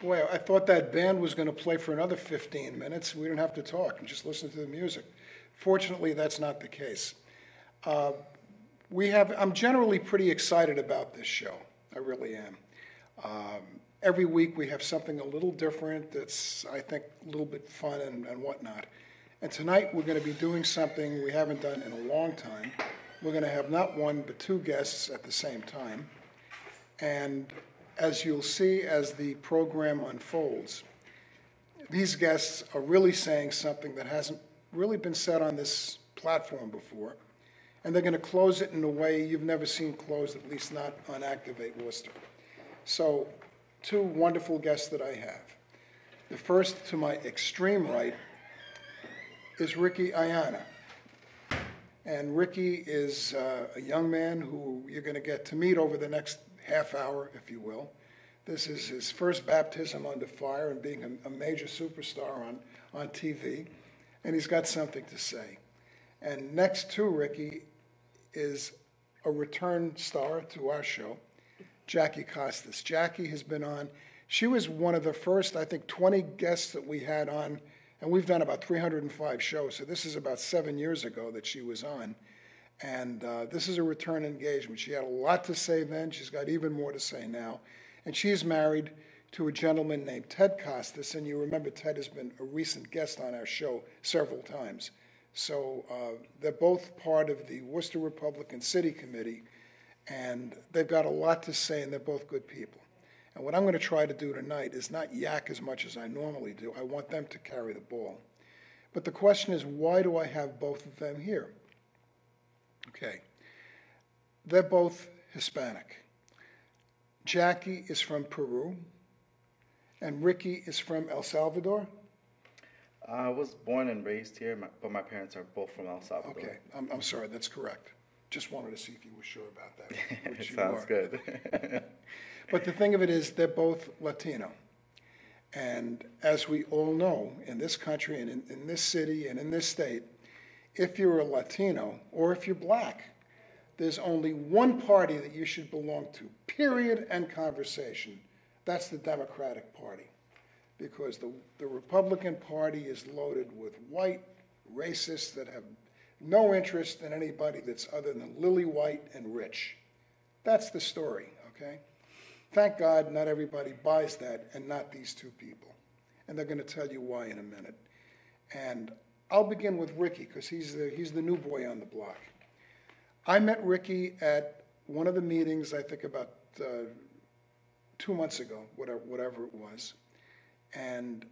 Boy, I thought that band was going to play for another 15 minutes. We didn't have to talk and just listen to the music. Fortunately, that's not the case. Uh, I'm generally pretty excited about this show. I really am. Every week we have something a little different that's, I think, a little bit fun and whatnot. And tonight we're going to be doing something we haven't done in a long time. We're going to have not one but two guests at the same time. And as you'll see as the program unfolds, these guests are really saying something that hasn't really been said on this platform before. And they're going to close it in a way you've never seen closed, at least not on Activate Worcester. So, two wonderful guests that I have. The first, to my extreme right, is Ricky Ayana. And Ricky is a young man who you're going to get to meet over the next half hour, if you will. This is his first baptism under fire and being a major superstar on TV. And he's got something to say. And next to Ricky is a return star to our show, Jackie Kostas. Jackie has been on. She was one of the first, I think, 20 guests that we had on, and we've done about 305 shows, so this is about 7 years ago that she was on. And this is a return engagement. She had a lot to say then. She's got even more to say now. And she's married to a gentleman named Ted Kostas, and you remember Ted has been a recent guest on our show several times. So they're both part of the Worcester Republican City Committee, and they've got a lot to say, and they're both good people. And what I'm going to try to do tonight is not yak as much as I normally do. I want them to carry the ball. But the question is, why do I have both of them here? Okay. They're both Hispanic. Jackie is from Peru, and Ricky is from El Salvador. I was born and raised here, but my parents are both from El Salvador. Okay, I'm sorry, that's correct. Just wanted to see if you were sure about that. It sounds good. But the thing of it is, they're both Latino. And as we all know, in this country and in this city and in this state, if you're a Latino or if you're black, there's only one party that you should belong to, period, end conversation. That's the Democratic Party. Because the Republican Party is loaded with white racists that have no interest in anybody that's other than lily white and rich. That's the story, okay? Thank God not everybody buys that, and not these two people. And they're going to tell you why in a minute. And I'll begin with Ricky, because he's the new boy on the block. I met Ricky at one of the meetings, I think about 2 months ago, whatever it was. And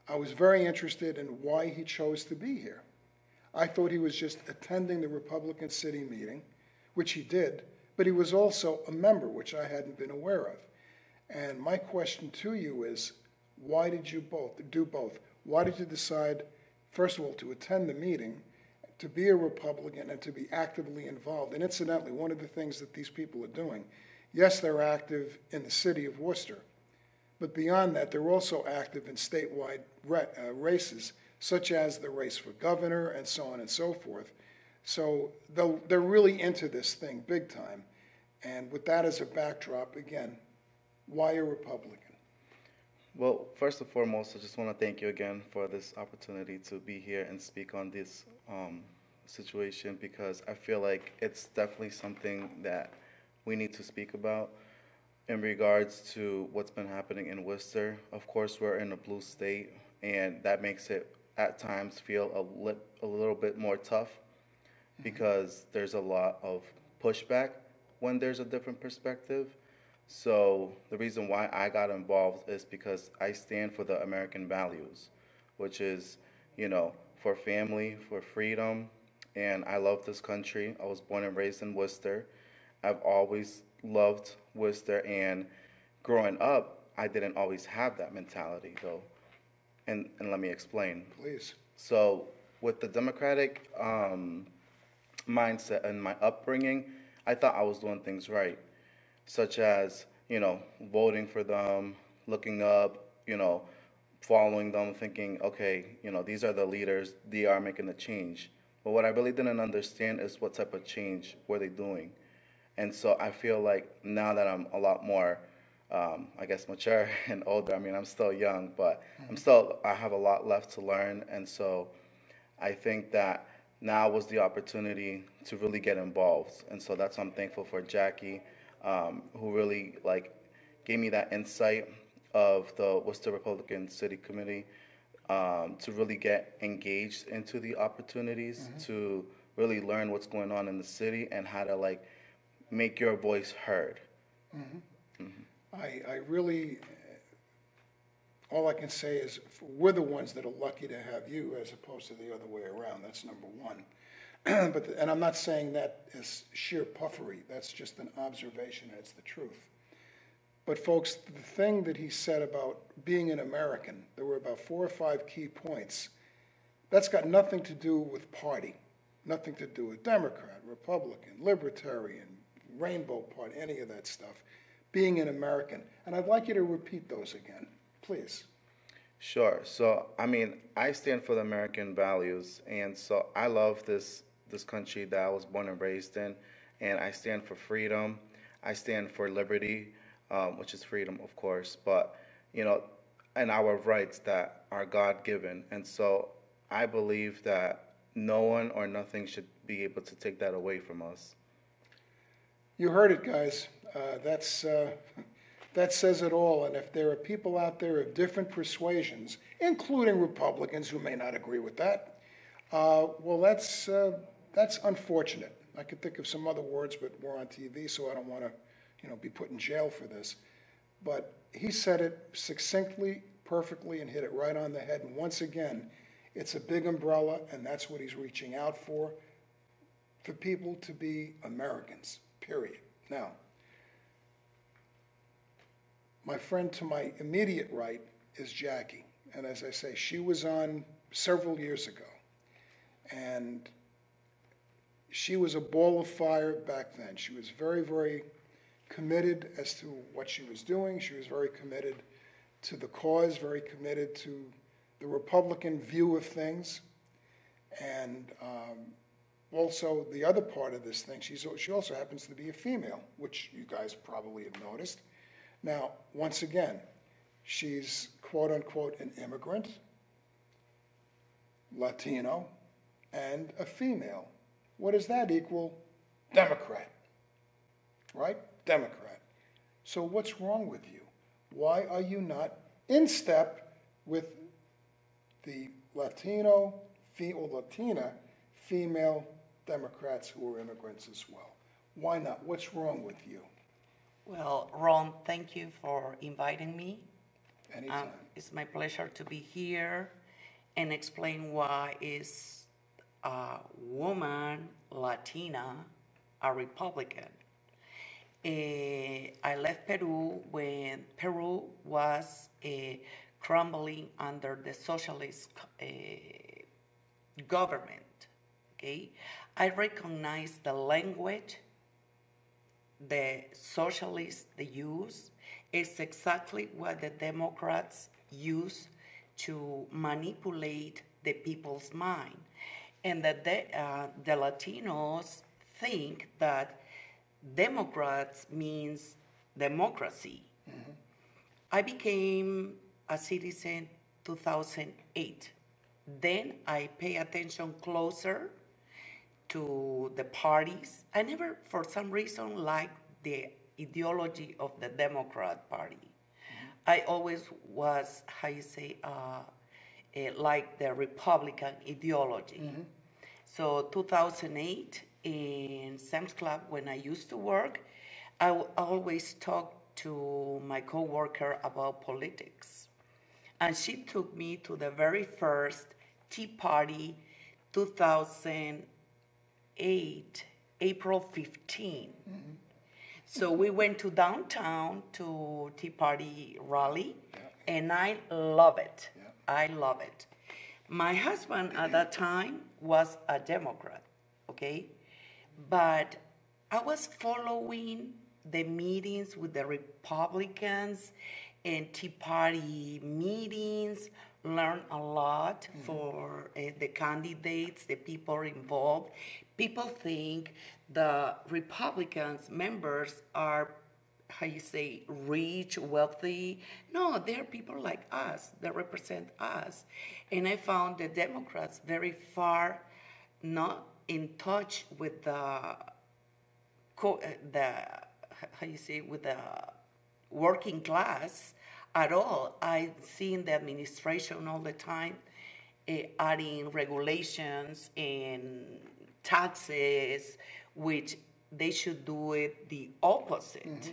I was very interested in why he chose to be here. I thought he was just attending the Republican City meeting, which he did, but he was also a member, which I hadn't been aware of. And my question to you is, why did you do both? Why did you decide, first of all, to attend the meeting, to be a Republican, and to be actively involved? And incidentally, one of the things that these people are doing, yes, they're active in the city of Worcester, but beyond that, they're also active in statewide races, such as the race for governor and so on and so forth. So they're really into this thing big time. And with that as a backdrop, again, why a Republican? Well, first and foremost, I just want to thank you again for this opportunity to be here and speak on this situation, because I feel like it's definitely something that we need to speak about in regards to what's been happening in Worcester. Of course, we're in a blue state, and that makes it at times feel a little bit more tough, because there's a lot of pushback when there's a different perspective. So the reason why I got involved is because I stand for the American values, which is, for family, for freedom, and I love this country. I was born and raised in Worcester. I've always loved Worcester, and growing up, I didn't always have that mentality, though. And let me explain. Please. So with the Democratic mindset and my upbringing, I thought I was doing things right, such as, voting for them, looking up, following them, thinking, okay, these are the leaders, they are making a change. But what I really didn't understand is what type of change were they doing. And so I feel like now that I'm a lot more I guess, mature and older. I mean, I'm still young, but I have a lot left to learn. And so I think that now was the opportunity to really get involved. And so that's why I'm thankful for Jackie, who really like gave me that insight of the Worcester Republican City Committee, to really get engaged into the opportunities, to really learn what's going on in the city and how to like make your voice heard. I really, all I can say is we're the ones that are lucky to have you as opposed to the other way around. That's number one. And I'm not saying that as sheer puffery. That's just an observation. It's the truth. But folks, the thing that he said about being an American, there were about 4 or 5 key points. That's got nothing to do with party, nothing to do with Democrat, Republican, Libertarian, Rainbow Party, any of that stuff. Being an American. And I'd like you to repeat those again, please. Sure. So, I mean, I stand for the American values, and so I love this country that I was born and raised in, and I stand for freedom. I stand for liberty, which is freedom, of course, but, and our rights that are God-given. And so I believe that no one or nothing should be able to take that away from us. You heard it, guys. That says it all. And if there are people out there of different persuasions, including Republicans who may not agree with that, well, that's unfortunate. I could think of some other words, but we're on TV, so I don't want to, be put in jail for this. But he said it succinctly, perfectly, and hit it right on the head. And once again, it's a big umbrella, and that's what he's reaching out for people to be Americans, period. Now, my friend to my immediate right is Jackie. And as I say, she was on several years ago. And she was a ball of fire back then. She was very, very committed as to what she was doing. She was very committed to the cause, very committed to the Republican view of things. And also, the other part of this thing, she also happens to be a female, which you guys probably have noticed. Now, once again, she's quote-unquote an immigrant, Latino, and a female. What does that equal? Democrat, right? Democrat. So what's wrong with you? Why are you not in step with the Latino or Latina female Democrats who are immigrants as well? Why not? What's wrong with you? Well, Ron, thank you for inviting me. Anytime. It's my pleasure to be here and explain why is a woman, Latina, a Republican. I left Peru when Peru was crumbling under the socialist government. Okay, I recognize the language the socialists they use is exactly what the Democrats use to manipulate the people's mind, and that the Latinos think that Democrats means democracy. Mm-hmm. I became a citizen 2008. Then I pay attention closer to the parties. I never, for some reason, liked the ideology of the Democrat Party. Mm-hmm. I always was, how you say, like the Republican ideology. Mm-hmm. So 2008, in Sam's Club, when I used to work, I always talked to my coworker about politics. And she took me to the very first Tea Party, 2008, April 15. Mm-hmm. So we went to downtown to Tea Party rally, and I love it. Yeah. I love it. My husband at that time was a Democrat, okay? But I was following the meetings with the Republicans and Tea Party meetings, learned a lot for the candidates, the people involved. People think the Republicans members are how you say, rich, wealthy. No, they're people like us that represent us. And I found the Democrats very far not in touch with the how you say, with the working class at all. I've seen the administration all the time adding regulations and taxes, which they should do it the opposite.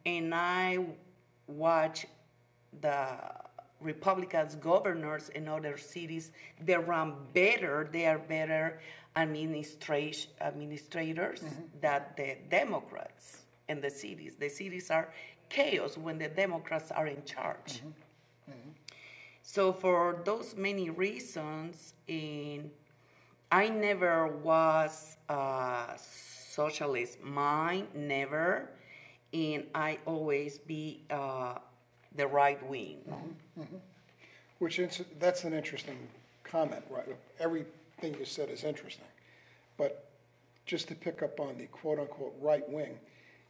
And I watch the Republicans governors in other cities, they run better, they are better administrators than the Democrats in the cities. The cities are chaos when the Democrats are in charge. So for those many reasons, I never was a socialist mind, never, and I always be the right wing. Which is, that's an interesting comment, right? Everything you said is interesting. But just to pick up on the quote-unquote right wing,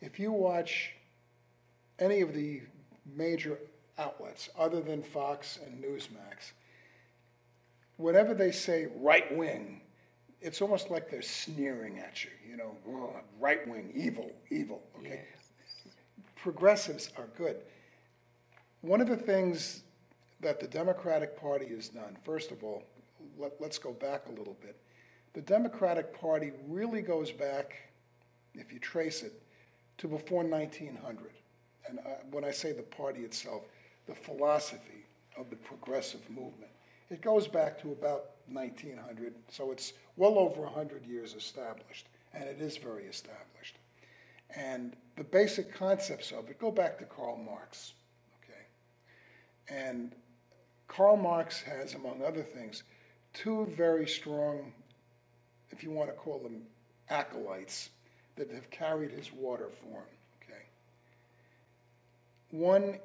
if you watch any of the major outlets other than Fox and Newsmax, whenever they say right wing, it's almost like they're sneering at you, you know, oh, right wing, evil, okay? Yes. Progressives are good. One of the things that the Democratic Party has done, first of all, let's go back a little bit. The Democratic Party really goes back, if you trace it, to before 1900. And when I say the party itself, the philosophy of the progressive movement, it goes back to about 1900, so it's well over 100 years established, and it is very established. And the basic concepts of it go back to Karl Marx, okay? And Karl Marx has, among other things, two very strong, if you want to call them acolytes, that have carried his water for him, okay? One,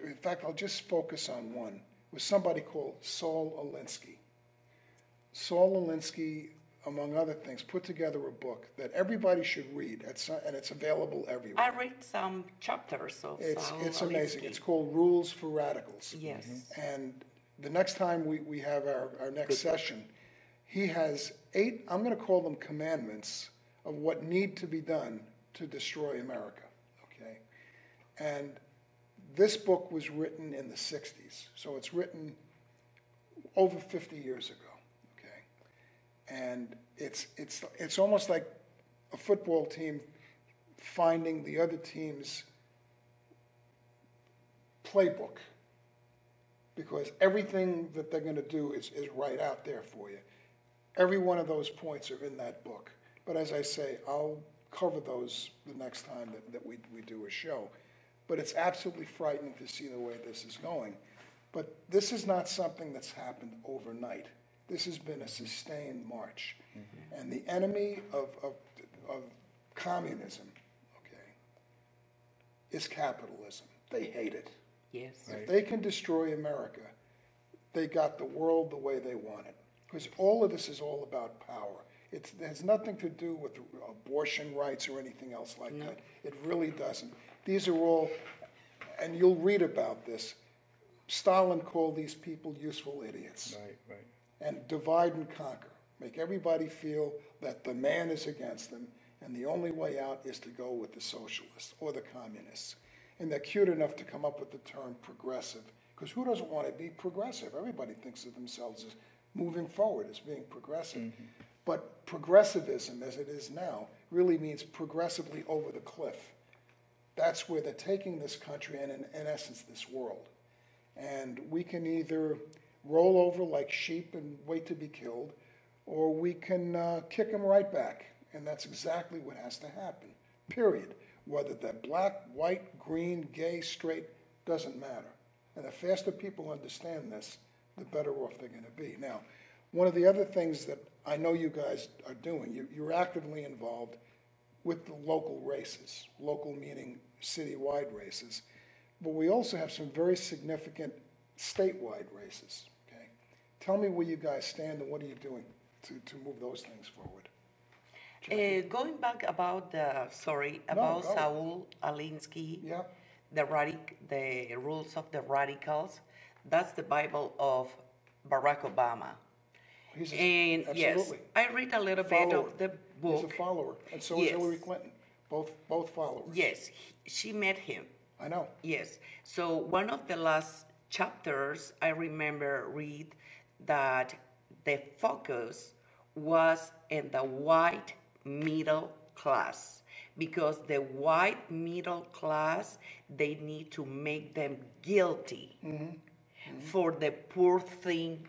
in fact, I'll just focus on one, was somebody called Saul Alinsky. Saul Alinsky, among other things, put together a book that everybody should read, and it's available everywhere. I read some chapters of Saul It's amazing. Alinsky. It's called Rules for Radicals. Yes. And the next time we have our next session, he has 8, I'm going to call them commandments, of what need to be done to destroy America, okay? And this book was written in the 60s, so it's written over 50 years ago, okay? And it's almost like a football team finding the other team's playbook, because everything that they're going to do is right out there for you. Every one of those points are in that book. But as I say, I'll cover those the next time that we do a show. But it's absolutely frightening to see the way this is going. But this is not something that's happened overnight. This has been a sustained march. And the enemy of communism, okay, is capitalism. They hate it. Yes. If they can destroy America, they got the world the way they want it. Because all of this is all about power. It has nothing to do with abortion rights or anything else like that. It really doesn't. These are all, and you'll read about this, Stalin called these people useful idiots. Right. And divide and conquer. Make everybody feel that the man is against them, and the only way out is to go with the socialists or the communists. And they're cute enough to come up with the term progressive, because who doesn't want to be progressive? Everybody thinks of themselves as moving forward, as being progressive. But progressivism, as it is now, really means progressively over the cliff. That's where they're taking this country and, in essence, this world. And we can either roll over like sheep and wait to be killed, or we can kick them right back. And that's exactly what has to happen, period. Whether they're black, white, green, gay, straight, doesn't matter. And the faster people understand this, the better off they're going to be. Now, one of the other things that I know you guys are doing, you're actively involved with the local races, local meaning citywide races, but we also have some very significant statewide races, okay? Tell me where you guys stand and what are you doing to move those things forward? Going back about No, go. Saul Alinsky, Yeah, the rules of the radicals. That's the Bible of Barack Obama. And yes, absolutely. I read a little bit Follower. of the He's a book. follower, and so is Yes. Hillary Clinton. Both followers. Yes, she met him. I know. Yes. So one of the last chapters I remember read that the focus was in the white middle class, because the white middle class, they need to make them guilty for the poor thing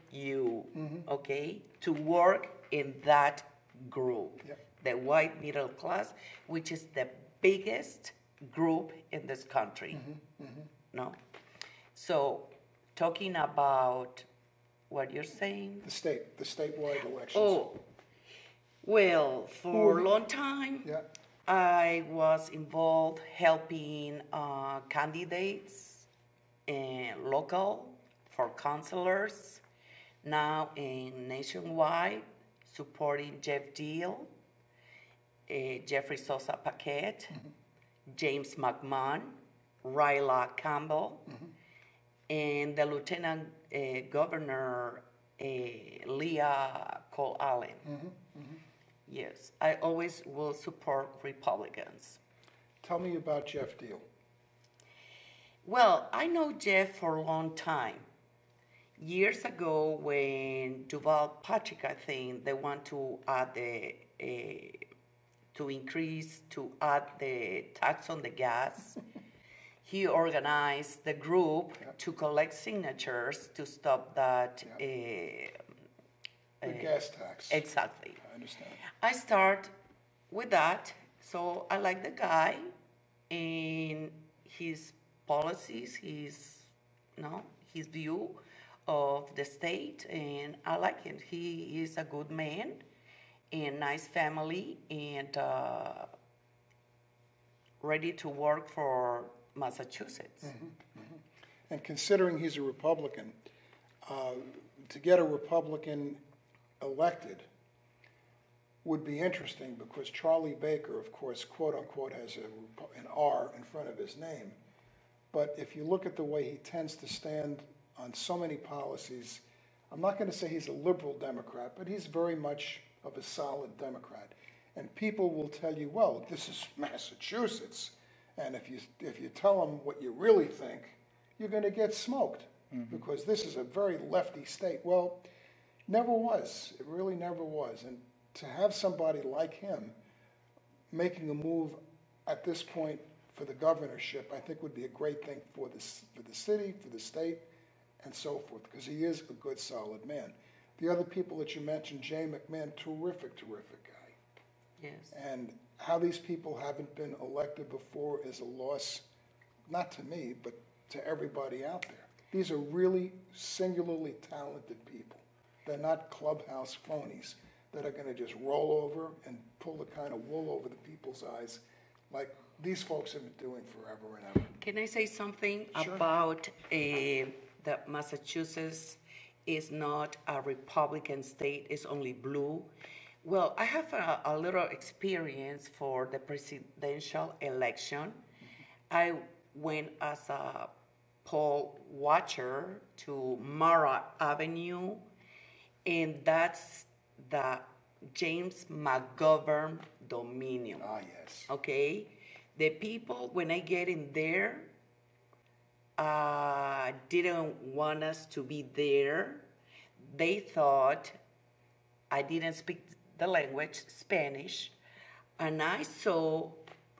okay, to work in that group. Yep. The white middle class, which is the biggest group in this country. No? So, talking about what you're saying. The statewide elections. Oh, well, for a long time, Yeah. I was involved helping candidates local for councilors, now in nationwide, supporting Jeff Deal, Jeffrey Sosa Paquette, James McMahon, Ryla Campbell, and the Lieutenant Governor Leah Cole Allen. Yes, I always will support Republicans. Tell me about Jeff Deal. Well, I know Jeff for a long time. Years ago, when Duval Patrick, I think, they want to add to add the tax on the gas, he organized the group to collect signatures to stop that. The gas tax. Exactly. I understand. I start with that, so I like the guy and his policies, his view of the state, and I like him. He is a good man and nice family, and ready to work for Massachusetts. And considering he's a Republican, to get a Republican elected would be interesting, because Charlie Baker, of course, quote unquote, has an R in front of his name. But if you look at the way he tends to stand on so many policies, I'm not going to say he's a liberal Democrat, but he's very much of a solid Democrat. And people will tell you, well, this is Massachusetts, and if you tell them what you really think, you're going to get smoked, because this is a very lefty state. Well, never was. It really never was. And to have somebody like him making a move at this point for the governorship, I think would be a great thing for the city, for the state, and so forth, because he is a good, solid man. The other people that you mentioned, Jay McMahon, terrific guy. Yes. And how these people haven't been elected before is a loss, not to me, but to everybody out there. These are really singularly talented people. They're not clubhouse phonies that are going to just roll over and pull the kind of wool over the people's eyes like these folks have been doing forever and ever. Can I say something Sure. about that Massachusetts is not a Republican state, it's only blue? Well, I have a little experience for the presidential election. I went as a poll watcher to Mara Avenue, and that's the James McGovern Dominion. Ah, yes. Okay? The people, when I get in there, didn't want us to be there. They thought I didn't speak the language, Spanish, and I saw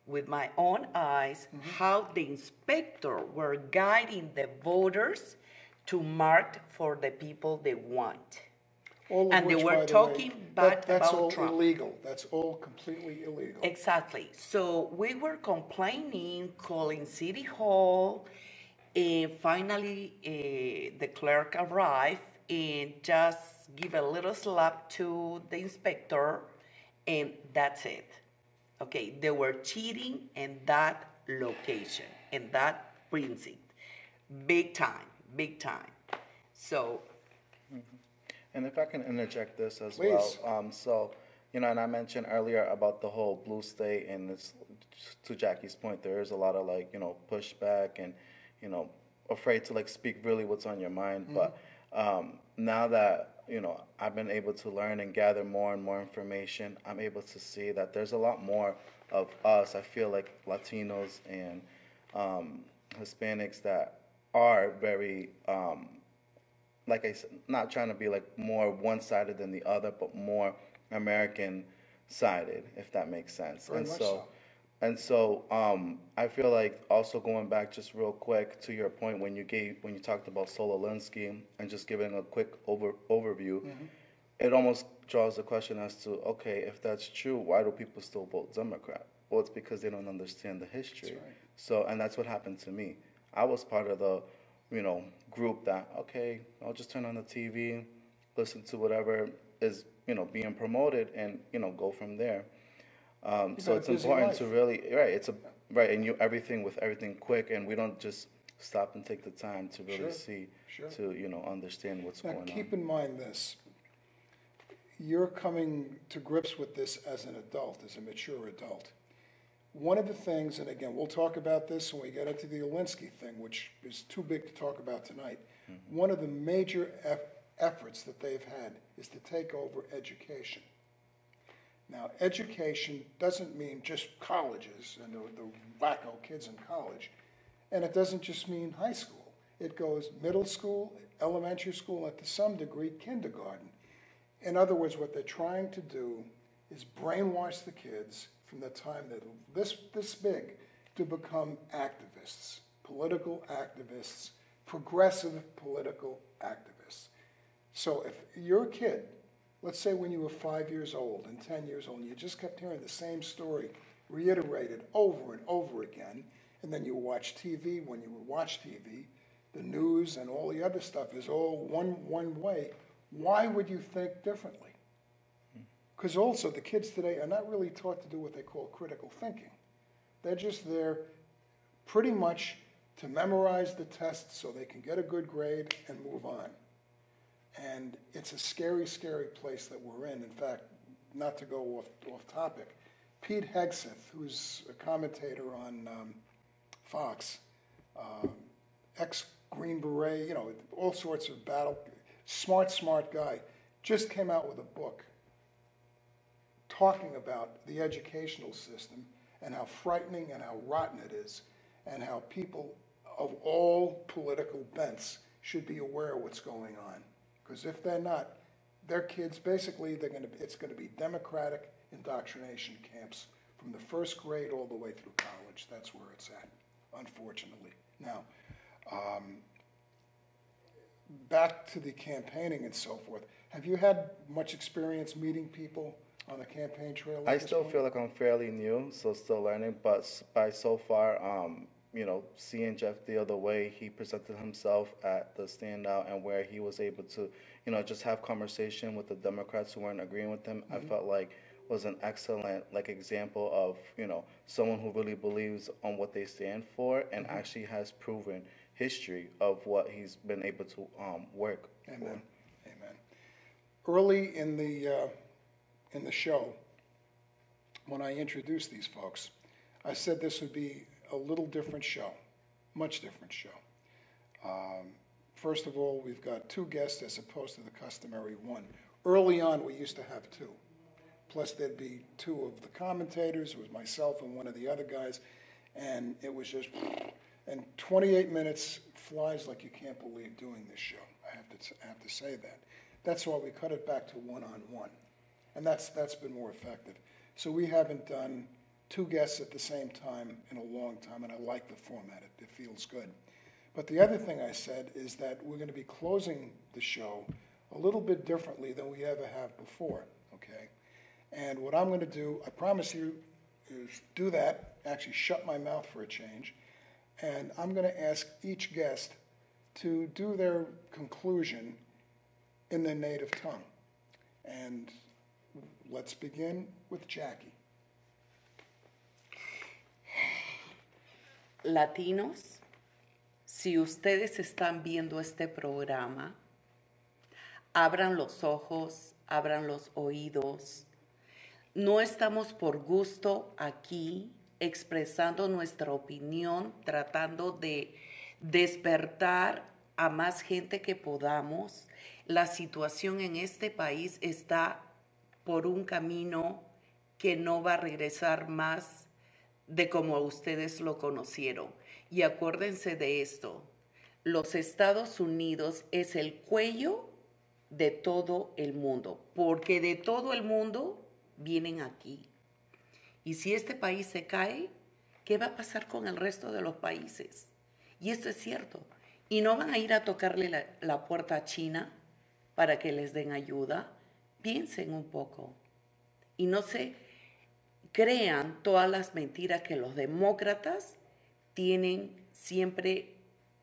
with my own eyes how the inspector were guiding the voters to mark for the people they want. All of And they which, were by the talking way, bad that's about all Trump. illegal. That's all completely illegal. Exactly. So we were complaining, calling City Hall, and finally the clerk arrived and just give a little slap to the inspector, and that's it. Okay, they were cheating in that location, in that precinct. Big time, big time. So, And if I can interject this as Please. well. So and I mentioned earlier about the whole blue state, and it's, to Jackie's point, there is a lot of like, pushback and, afraid to like speak really what's on your mind. But now that, I've been able to learn and gather more and more information, I'm able to see that there's a lot more of us. I feel like Latinos and Hispanics that are very, like I said, not trying to be like more one-sided than the other, but more American-sided, if that makes sense. Very much so. I feel like also going back just real quick to your point when you talked about Saul Alinsky and just giving a quick overview, it almost draws the question as to, okay, if that's true, why do people still vote Democrat? Well, it's because they don't understand the history. That's right. So, and that's what happened to me. I was part of the, group that, okay, I'll just turn on the TV, listen to whatever is, being promoted, and, go from there. So it's important to really, right, and everything quick, and we don't just stop and take the time to really see, to, understand what's going on. Now, keep in mind this. You're coming to grips with this as an adult, as a mature adult. One of the things, and again, we'll talk about this when we get into the Alinsky thing, which is too big to talk about tonight. One of the major efforts that they've had is to take over education. Now, education doesn't mean just colleges and the wacko kids in college, and it doesn't just mean high school. It goes middle school, elementary school, and to some degree, kindergarten. In other words, what they're trying to do is brainwash the kids from the time they're this big to become activists, political activists, progressive political activists. So if you're a kid, let's say when you were 5 years old and 10 years old, and you just kept hearing the same story reiterated over and over again, and then you watch TV. When you watch TV, the news and all the other stuff is all one way. Why would you think differently? Because also the kids today are not really taught to do what they call critical thinking. They're just there pretty much to memorize the tests so they can get a good grade and move on. And it's a scary, scary place that we're in. In fact, not to go off topic, Pete Hegseth, who's a commentator on Fox, ex-Green Beret, all sorts of battle, smart guy, just came out with a book talking about the educational system and how frightening and how rotten it is, and how people of all political bents should be aware of what's going on. Because if they're not, their kids, basically, it's going to be Democratic indoctrination camps from the first grade all the way through college. That's where it's at, unfortunately. Now, back to the campaigning and so forth. Have you had much experience meeting people on the campaign trail? I still feel like I'm fairly new, so still learning. But by so far, seeing Jeff Deal, the way he presented himself at the standout and where he was able to, just have conversation with the Democrats who weren't agreeing with him, I felt like was an excellent example of, someone who really believes on what they stand for and actually has proven history of what he's been able to work for. Amen. Early in the show, when I introduced these folks, I said this would be a little different show, much different show. First of all, we've got two guests as opposed to the customary one. Early on, we used to have two. Plus, there'd be two of the commentators. It was myself and one of the other guys. And it was just, and 28 minutes flies like you can't believe doing this show. I have to say that. That's why we cut it back to one-on-one. And that's been more effective. So we haven't done two guests at the same time in a long time, and I like the format. It feels good. But the other thing I said is that we're going to be closing the show a little bit differently than we ever have before, okay? And what I'm going to do, I promise you, is do that, actually shut my mouth for a change, and I'm going to ask each guest to do their conclusion in their native tongue. And let's begin with Jackie. Latinos, si ustedes están viendo este programa, abran los ojos, abran los oídos No estamos por gusto aquí expresando nuestra opinión, tratando de despertar a más gente que podamos. La situación en este país está por un camino que no va a regresar más de como ustedes lo conocieron. Y acuérdense de esto, los Estados Unidos es el cuello de todo el mundo, porque de todo el mundo vienen aquí. Y si este país se cae, ¿qué va a pasar con el resto de los países? Y esto es cierto. Y no van a ir a tocarle la puerta a China para que les den ayuda. Piensen un poco. Y no se crean todas las mentiras que los demócratas tienen siempre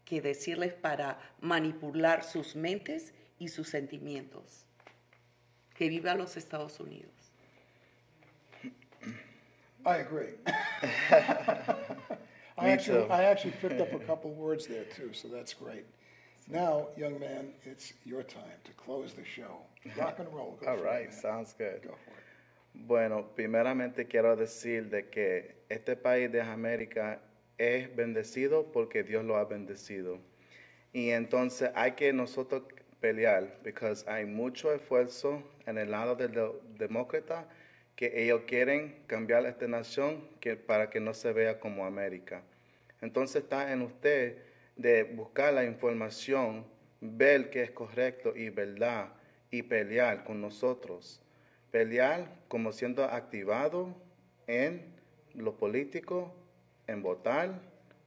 que decirles para manipular sus mentes y sus sentimientos. Que viva los Estados Unidos. I agree. I actually picked up a couple words there too, so that's great. Now, young man, it's your time to close the show. Rock and roll. All right, sounds good. Go for it. Bueno, primeramente quiero decir de que este país de América es bendecido porque Dios lo ha bendecido. Y entonces hay que nosotros pelear, porque hay mucho esfuerzo en el lado del demócrata que ellos quieren cambiar esta nación para que no se vea como América. Entonces está en usted de buscar la información, ver qué es correcto y verdad y pelear con nosotros. Pelear como siendo activado en lo político, en votar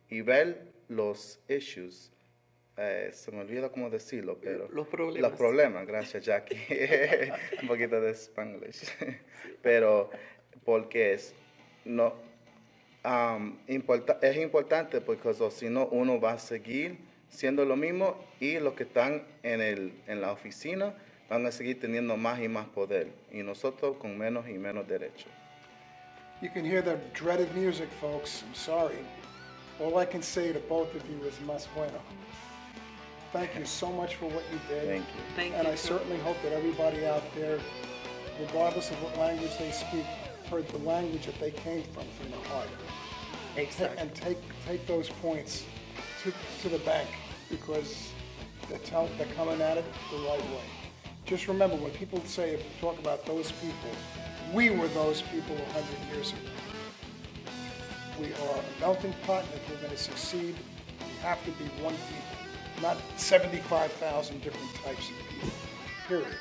y ver los issues. Se me olvida cómo decirlo, pero... Los problemas. Los problemas, gracias Jackie. Un poquito de Spanglish. Pero porque es importante porque si no uno va a seguir siendo lo mismo y los que están en la oficina van a seguir teniendo más y más poder y nosotros con menos y menos derechos. You can hear the dreaded music, folks. I'm sorry. All I can say to both of you is mas bueno. Thank you so much for what you did. Thank you. Thank And you. I certainly hope that everybody out there, regardless of what language they speak, heard the language that they came from the heart. Exactly. And take those points to the bank because they're coming at it the right way. Just remember, when people talk about those people, we were those people 100 years ago. We are a melting pot, and if we're going to succeed, we have to be one people, not 75,000 different types of people, period.